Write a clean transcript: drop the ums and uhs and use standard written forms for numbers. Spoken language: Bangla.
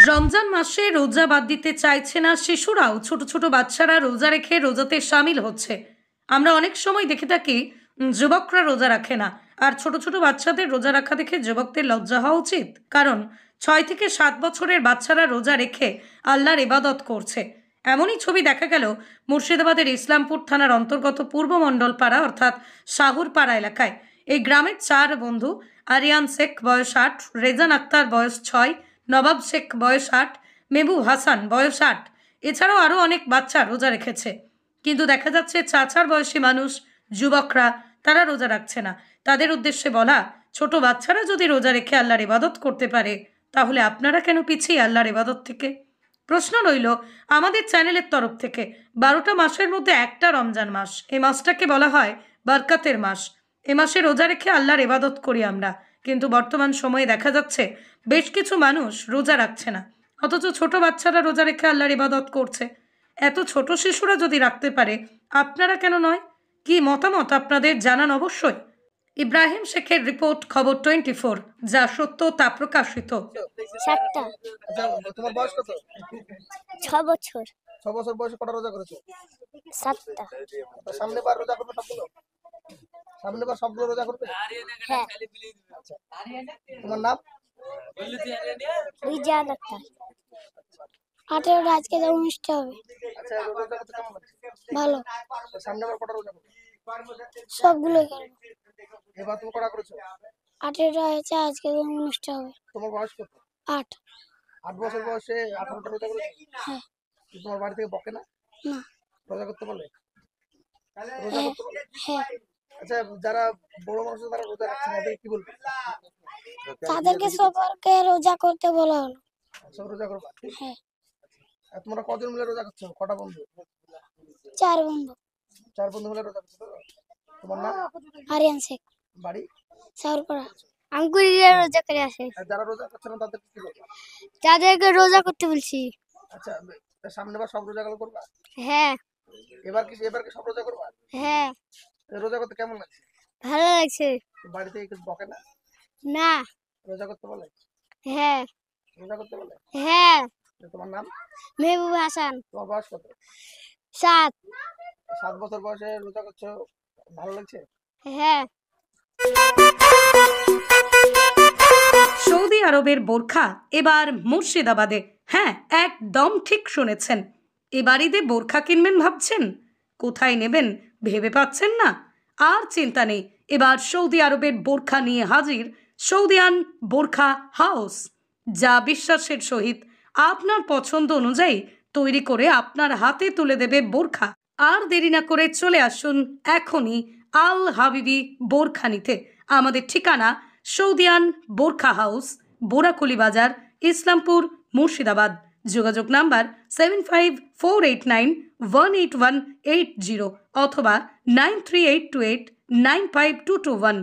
রমজান মাসে রোজা বাদ দিতে চাইছে না শিশুরাও। ছোট ছোট বাচ্চারা রোজা রেখে রোজাতে সামিল হচ্ছে। আমরা অনেক সময় দেখে থাকি যুবকরা রোজা রাখে না, আর ছোট ছোট বাচ্চাদের রোজা রাখা দেখে যুবকদের লজ্জা হওয়া উচিত। কারণ 6 থেকে 7 বছরের বাচ্চারা রোজা রেখে আল্লাহর ইবাদত করছে। এমনই ছবি দেখা গেল মুর্শিদাবাদের ইসলামপুর থানার অন্তর্গত পূর্ব মণ্ডল পাড়া অর্থাৎ শাহুরপাড়া এলাকায়। এই গ্রামের 4 বন্ধু, আরিয়ান শেখ বয়স 8, রেজান আক্তার বয়স 6, নবাব শেখ বয়স 8, মেহবুব হাসান বয়স 8, এছাড়াও আরও অনেক বাচ্চা রোজা রেখেছে। কিন্তু দেখা যাচ্ছে চাচার বয়সী মানুষ, যুবকরা, তারা রোজা রাখছে না। তাদের উদ্দেশ্যে বলা, ছোট বাচ্চারা যদি রোজা রেখে আল্লাহর ইবাদত করতে পারে, তাহলে আপনারা কেন পিছিয়ে আল্লাহর ইবাদত থেকে? প্রশ্ন রইল আমাদের চ্যানেলের তরফ থেকে। 12টা মাসের মধ্যে একটা রমজান মাস। এই মাসটাকে বলা হয় বরকতের মাস। এ মাসে রোজা রেখে আল্লাহর ইবাদত করি আমরা, কিন্তু বর্তমান সময়ে দেখা যাচ্ছে বেশ কিছু মানুষ রোজা রাখছে না, অথচ ছোট বাচ্চারা রোজা রেখে আল্লাহর ইবাদত করছে। এত ছোট শিশুরা যদি রাখতে পারে, আপনারা কেন নয়? কি মতামত আপনাদের জানান অবশ্যই। ইব্রাহিম শেখের রিপোর্ট, খবর 24, যা সত্য তা প্রকাশিত। 7টা। আচ্ছা, তোমার বয়স কত? 6 বছর। 6 বছর বয়সে কটা রোজা করেছো? 7টা। সামনে বার রোজা করবে সবগুলো? সামনে বার সবগুলো রোজা করবে? হ্যাঁ। আচ্ছা, তোমার নাম? রিজান আক্তার। 18টা আজকে অনুষ্ঠান হবে। আচ্ছা, রোজা করতে কেমন লাগছে? ভালো। সামনে বার কটা রোজা করবে? সবগুলো করবো। এবার তুমি কটা করেছো? 18টা হয়েছে, আজকে অনুষ্ঠান হবে। তোমার বয়স কত? 8। 8 বছর বয়সে 18টা রোজা করেছো? হ্যাঁ। তোমার বাড়ি থেকে বকে না? না। রোজা করতে বলে? রোজা করতে বলে? হ্যাঁ। আচ্ছা, যারা বড় মানুষ তারা রোজা রাখছে না, এদের কি বলবে? তাদেরকে সবাইকে রোজা করতে বলা হলো। সব রোজা করবা? হ্যাঁ। আর তোমরা কজন মিলে রোজা করছো? কটা বন্ধু? 4 বন্ধু। 4 বন্ধু মিলে রোজা করছো? তোমার নাম? আরিয়ান শেখ, বাড়ি? শাহুরপাড়া। আমি কুড়িয়ে রোজা করে আসি। আর যারা রোজা করছে না তাদের কি বলবে? তাদেরকে রোজা করতে বলছি। আচ্ছা, সামনে বার সব রোজা করবা? হ্যাঁ। এবার কি সব রোজা করবা? হ্যাঁ। রোজা করতে কেমন লাগছে? ভালো লাগছে। বাড়ি থেকে কিছু বকে না? না। রোজা করতে বলে? হ্যাঁ। রোজা করতে বলে? হ্যাঁ। তোমার নাম? মেহবুব হাসান। তোমার বয়স কত? 7। 7 বছর বয়সে রোজা করছো, ভালো লাগছে? হ্যাঁ। সৌদি আরবের বোরখা এবার মুর্শিদাবাদে। হ্যাঁ, একদম ঠিক শুনেছেন। এবার ঈদে বোরখা কিনবেন ভাবছেন, কোথায় নেবেন ভেবে পাচ্ছেন না? আর চিন্তা নেই, এবার সৌদি আরবের বোরখা নিয়ে হাজির সৌদিয়ান বোরখা হাউস, যা বিশ্বাসের সহিত আপনার পছন্দ অনুযায়ী তৈরি করে আপনার হাতে তুলে দেবে বোরখা। আর দেরি না করে চলে আসুন এখনই আল হাবিবি বোরখা নিতে। আমাদের ঠিকানা সৌদিয়ান বোরখা হাউস, বোরাকুলি বাজার, ইসলামপুর, মুর্শিদাবাদ। যোগাযোগ নাম্বার 7548918180 অথবা 9382895221।